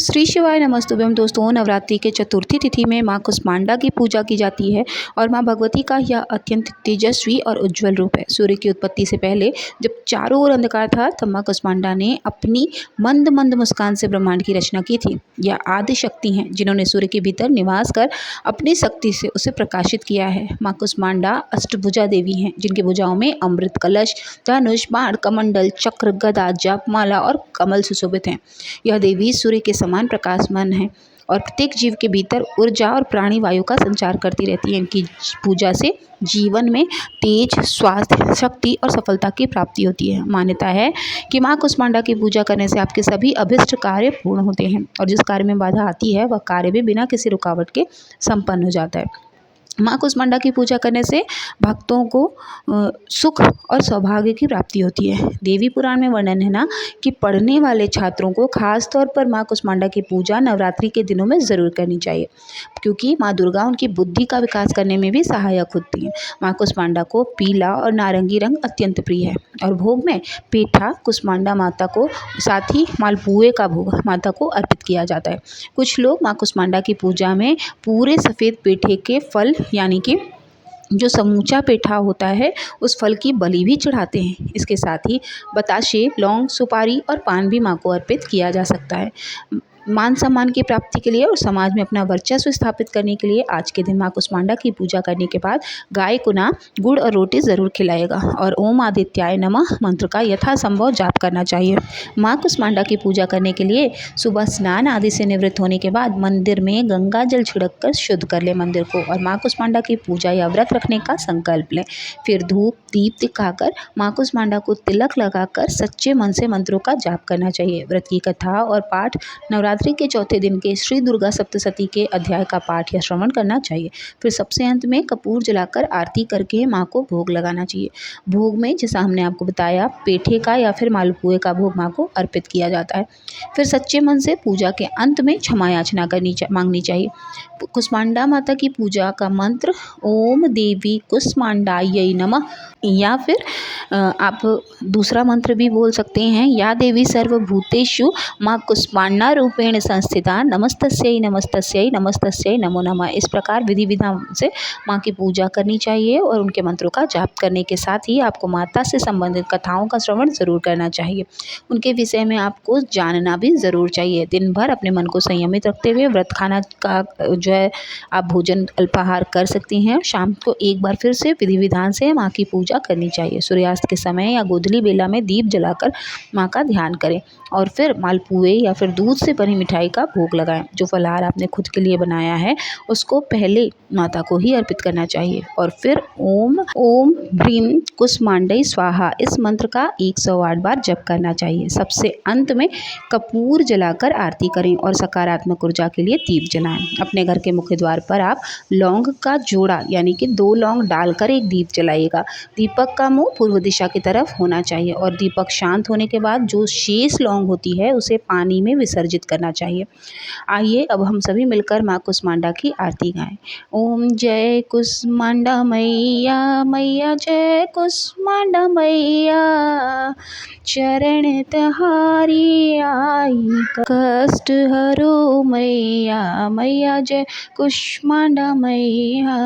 श्री शिवाय नमस्तुभ्यं। दोस्तों, नवरात्रि के चतुर्थी तिथि में माँ कुष्मांडा की पूजा की जाती है और माँ भगवती का यह अत्यंत तेजस्वी और उज्जवल रूप है। सूर्य की उत्पत्ति से पहले जब चारों ओर अंधकार था, तब माँ कुष्मांडा ने अपनी मंद मंद मुस्कान से ब्रह्मांड की रचना की थी। यह आदि शक्ति हैं जिन्होंने सूर्य के भीतर निवास कर अपनी शक्ति से उसे प्रकाशित किया है। माँ कुष्मांडा अष्टभुजा देवी हैं, जिनकी भुजाओं में अमृत कलश, धनुष, बाण, कमंडल, चक्र, गदा, जपमाला और कमल सुशोभित हैं। यह देवी सूर्य के समान प्रकाशमान है और प्रत्येक जीव के भीतर ऊर्जा और प्राणी वायु का संचार करती रहती है। इनकी पूजा से जीवन में तेज, स्वास्थ्य, शक्ति और सफलता की प्राप्ति होती है। मान्यता है कि माँ कुष्मांडा की पूजा करने से आपके सभी अभिष्ट कार्य पूर्ण होते हैं और जिस कार्य में बाधा आती है, वह कार्य भी बिना किसी रुकावट के संपन्न हो जाता है। माँ कुष्मांडा की पूजा करने से भक्तों को सुख और सौभाग्य की प्राप्ति होती है। देवी पुराण में वर्णन है ना कि पढ़ने वाले छात्रों को खास तौर पर माँ कुष्मांडा की पूजा नवरात्रि के दिनों में ज़रूर करनी चाहिए, क्योंकि माँ दुर्गा उनकी बुद्धि का विकास करने में भी सहायक होती है। माँ कुष्मांडा को पीला और नारंगी रंग अत्यंत प्रिय है और भोग में पेठा कुष्मांडा माता को, साथ ही मालपुए का भोग माता को अर्पित किया जाता है। कुछ लोग माँ कुष्मांडा की पूजा में पूरे सफ़ेद पेठे के फल, यानी कि जो समूचा पेठा होता है, उस फल की बलि भी चढ़ाते हैं। इसके साथ ही बताशे, लौंग, सुपारी और पान भी माँ को अर्पित किया जा सकता है। मान सम्मान की प्राप्ति के लिए और समाज में अपना वर्चस्व स्थापित करने के लिए आज के दिन माँ कुष्मांडा की पूजा करने के बाद गाय को ना गुड़ और रोटी ज़रूर खिलाएगा और ओम आदित्याय नमः मंत्र का यथासंभव जाप करना चाहिए। माँ कुष्मांडा की पूजा करने के लिए सुबह स्नान आदि से निवृत्त होने के बाद मंदिर में गंगा जल छिड़क कर शुद्ध कर ले मंदिर को और माँ कुष्मांडा की पूजा या व्रत रखने का संकल्प लें। फिर धूप दीप दिखाकर माँ कुष्मांडा को तिलक लगाकर सच्चे मन से मंत्रों का जाप करना चाहिए। व्रत की कथा और पाठ नवरात्रि के चौथे दिन के श्री दुर्गा सप्तशती के अध्याय का पाठ या श्रवण करना चाहिए। फिर सबसे अंत में कपूर जलाकर आरती करके माँ को भोग लगाना चाहिए। भोग में, जैसा हमने आपको बताया, पेठे का या फिर मालपुए का भोग माँ को अर्पित किया जाता है। फिर सच्चे मन से पूजा के अंत में क्षमा याचना मांगनी चाहिए। कुष्मांडा माता की पूजा का मंत्र ओम देवी कुष्मांडायै नमः, या फिर आप दूसरा मंत्र भी बोल सकते हैं, या देवी सर्वभूतेषु माँ कुष्मांडा रूपेण संस्थिता नमस्तस्यै नमस्तस्यै नमस्तस्यै नमो नमः। इस प्रकार विधि विधान से माँ की पूजा करनी चाहिए और उनके मंत्रों का जाप करने के साथ ही आपको माता से संबंधित कथाओं का श्रवण ज़रूर करना चाहिए। उनके विषय में आपको जानना भी ज़रूर चाहिए। दिन भर अपने मन को संयमित रखते हुए व्रत खाना का जो है आप भोजन अल्पाहार कर सकती हैं। शाम को एक बार फिर से विधि विधान से माँ की पूजा करनी चाहिए। सूर्यास्त के समय या गोधूली बेला में दीप जलाकर माँ का ध्यान करें और फिर मालपुए या फिर दूध से बनी मिठाई का भोग लगाएं। जो फलाहार आपने खुद के लिए बनाया है, उसको पहले माता को ही अर्पित करना चाहिए और फिर ओम ओम ह्रीं कुष्मांडै स्वाहा इस मंत्र का 108 बार जप करना चाहिए। सबसे अंत में कपूर जलाकर आरती करें और सकारात्मक ऊर्जा के लिए दीप जलाएं। अपने घर के मुख्य द्वार पर आप लौंग का जोड़ा, यानी कि 2 लौंग डालकर एक दीप जलाइएगा। दीपक का मुंह पूर्व दिशा की तरफ होना चाहिए और दीपक शांत होने के बाद जो शेष लौंग होती है, उसे पानी में विसर्जित करना चाहिए। आइए अब हम सभी मिलकर माँ कुष्मांडा की आरती गाएं। ओम जय कुष्मांडा मैया, मैया जय कुष्मांडा मैया, चरण तहारी आई कष्ट हरो मैया, मैया जय कुष्मांडा मैया।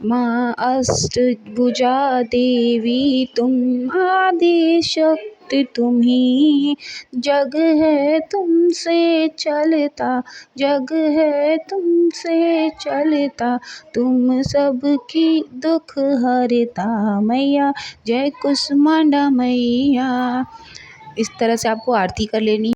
माँ अष्टभुजा देवी तुम आदि शक्ति तुम ही, जग है तुमसे चलता, जग है तुमसे चलता, तुम सबकी दुख हरता, मैया जय कुष्मांडा मैया। इस तरह से आपको आरती कर लेनी है।